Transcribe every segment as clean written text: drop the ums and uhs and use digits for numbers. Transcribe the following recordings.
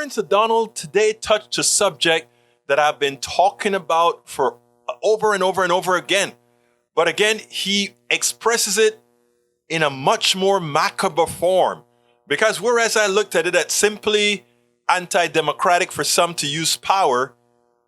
Lawrence O'Donnell today touched a subject that I've been talking about for over and over and over again. But again, he expresses it in a much more macabre form. Because whereas I looked at it as simply anti-democratic for some to use power,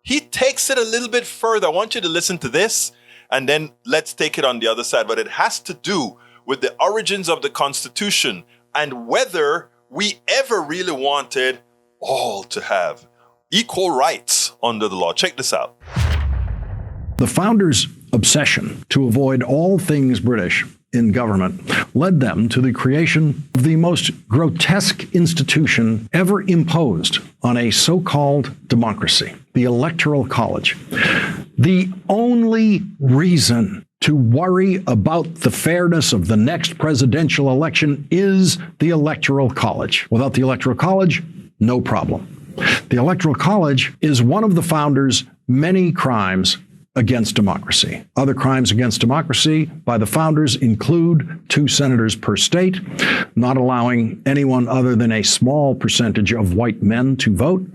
he takes it a little bit further. I want you to listen to this, and then let's take it on the other side. But it has to do with the origins of the Constitution and whether we ever really wanted all to have equal rights under the law. Check this out. The founders' obsession to avoid all things British in government led them to the creation of the most grotesque institution ever imposed on a so-called democracy, the Electoral College. The only reason to worry about the fairness of the next presidential election is the Electoral College. Without the Electoral College, no problem. The Electoral College is one of the founders' many crimes against democracy. Other crimes against democracy by the founders include 2 senators per state, not allowing anyone other than a small percentage of white men to vote,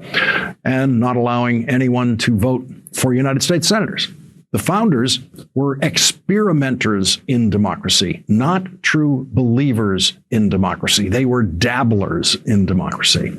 and not allowing anyone to vote for United States senators. The founders were experimenters in democracy, not true believers in democracy. They were dabblers in democracy.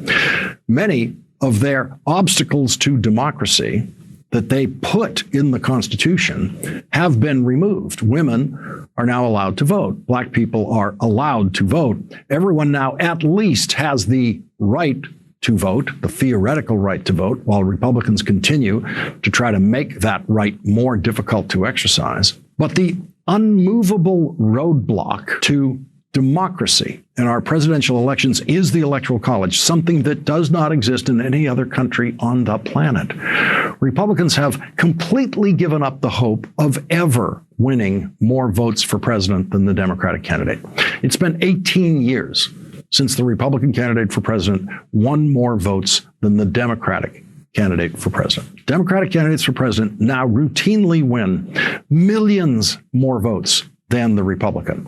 Many of their obstacles to democracy that they put in the Constitution have been removed. Women are now allowed to vote. Black people are allowed to vote. Everyone now at least has the right to vote, the theoretical right to vote, while Republicans continue to try to make that right more difficult to exercise. But the unmovable roadblock to democracy in our presidential elections is the Electoral College, something that does not exist in any other country on the planet. Republicans have completely given up the hope of ever winning more votes for president than the Democratic candidate. It's been 18 years since the Republican candidate for president won more votes than the Democratic candidate for president. Democratic candidates for president now routinely win millions more votes than the Republican.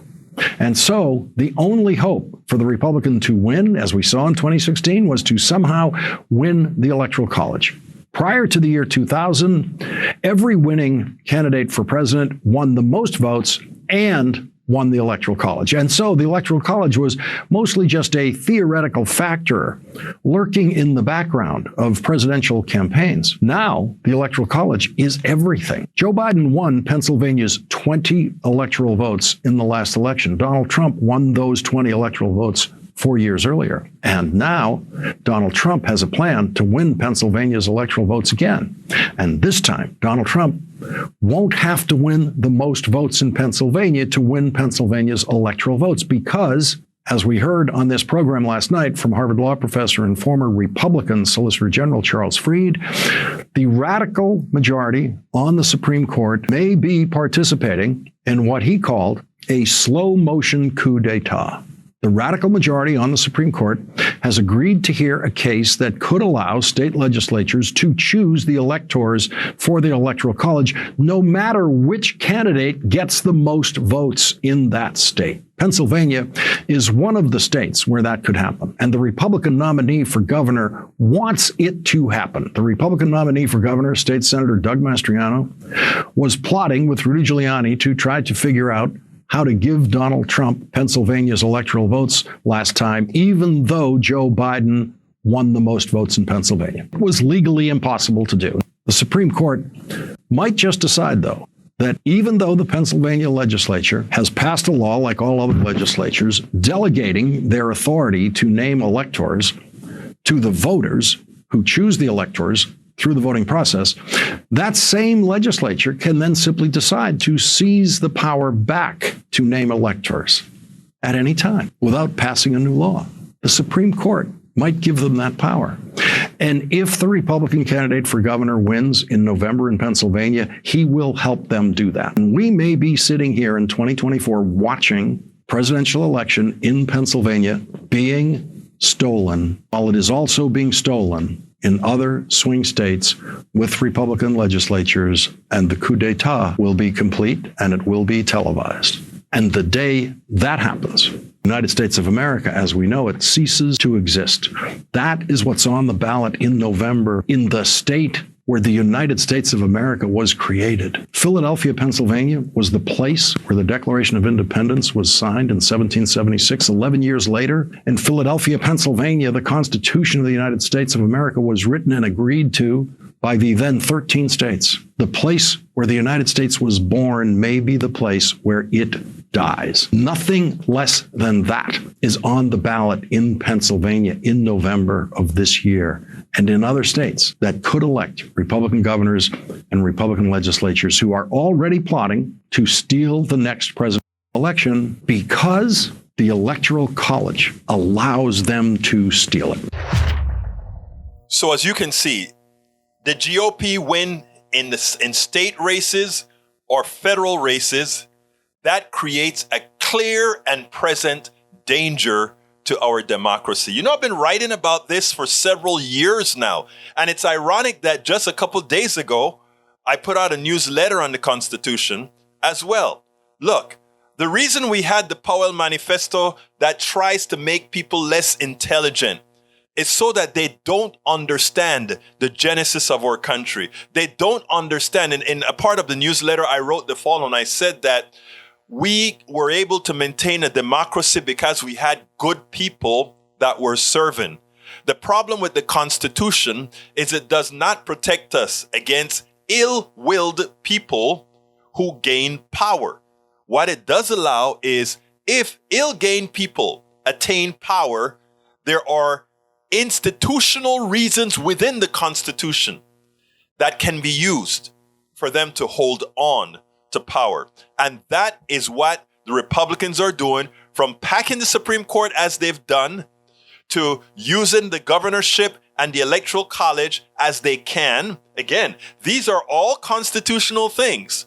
And so the only hope for the Republican to win, as we saw in 2016, was to somehow win the Electoral College. Prior to the year 2000, every winning candidate for president won the most votes and won the Electoral College. And so the Electoral College was mostly just a theoretical factor lurking in the background of presidential campaigns. Now, the Electoral College is everything. Joe Biden won Pennsylvania's 20 electoral votes in the last election. Donald Trump won those 20 electoral votes 4 years earlier. And now Donald Trump has a plan to win Pennsylvania's electoral votes again. And this time, Donald Trump won't have to win the most votes in Pennsylvania to win Pennsylvania's electoral votes because, as we heard on this program last night from Harvard Law professor and former Republican Solicitor General Charles Fried, the radical majority on the Supreme Court may be participating in what he called a slow-motion coup d'etat. The radical majority on the Supreme Court has agreed to hear a case that could allow state legislatures to choose the electors for the Electoral College, no matter which candidate gets the most votes in that state. Pennsylvania is one of the states where that could happen, and the Republican nominee for governor wants it to happen. The Republican nominee for governor, State Senator Doug Mastriano, was plotting with Rudy Giuliani to try to figure out how to give Donald Trump Pennsylvania's electoral votes last time, even though Joe Biden won the most votes in Pennsylvania. It was legally impossible to do. The Supreme Court might just decide, though, that even though the Pennsylvania legislature has passed a law like all other legislatures, delegating their authority to name electors to the voters who choose the electors through the voting process, that same legislature can then simply decide to seize the power back to name electors at any time without passing a new law. The Supreme Court might give them that power. And if the Republican candidate for governor wins in November in Pennsylvania, he will help them do that. And we may be sitting here in 2024 watching presidential election in Pennsylvania being stolen, while it is also being stolen in other swing states with Republican legislatures, and the coup d'etat will be complete and it will be televised. And the day that happens, United States of America, as we know it, ceases to exist. That is what's on the ballot in November in the state where the United States of America was created. Philadelphia, Pennsylvania was the place where the Declaration of Independence was signed in 1776, 11 years later. In Philadelphia, Pennsylvania, the Constitution of the United States of America was written and agreed to by the then 13 states. The place where the United States was born may be the place where it dies. Nothing less than that is on the ballot in Pennsylvania in November of this year and in other states that could elect Republican governors and Republican legislatures who are already plotting to steal the next presidential election because the Electoral College allows them to steal it. So as you can see, the GOP win in state races or federal races, that creates a clear and present danger to our democracy. You know, I've been writing about this for several years now, and it's ironic that just a couple of days ago, I put out a newsletter on the Constitution as well. Look, the reason we had the Powell Manifesto that tries to make people less intelligent is so that they don't understand the genesis of our country. They don't understand. And in a part of the newsletter, I wrote the following. I said that we were able to maintain a democracy because we had good people that were serving. The problem with the Constitution is it does not protect us against ill-willed people who gain power. What it does allow is if ill-gained people attain power, there are institutional reasons within the Constitution that can be used for them to hold on to power. And that is what the Republicans are doing, from packing the Supreme Court as they've done to using the governorship and the Electoral College as they can. Again, these are all constitutional things.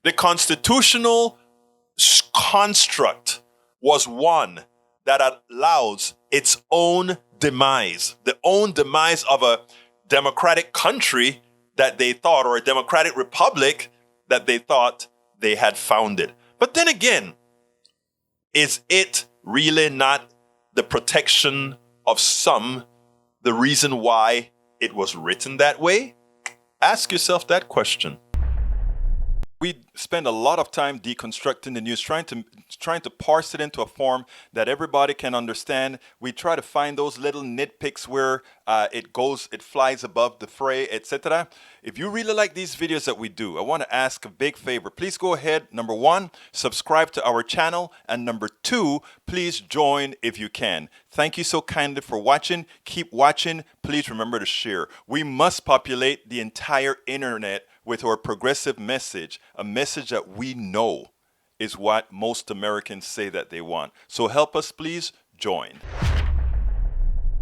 The constitutional construct was one that allows its own demise, the own demise of a democratic country that they thought, or a democratic republic that they thought they had founded. But then again, is it really not the protection of some the reason why it was written that way? Ask yourself that question. We spend a lot of time deconstructing the news, trying to parse it into a form that everybody can understand. We try to find those little nitpicks where it flies above the fray, etc. If you really like these videos that we do, I want to ask a big favor. Please go ahead, number one, subscribe to our channel, and number two, please join if you can. Thank you so kindly for watching. Keep watching. Please remember to share. We must populate the entire internet with our progressive message, a message that we know is what most Americans say that they want. So help us, please join.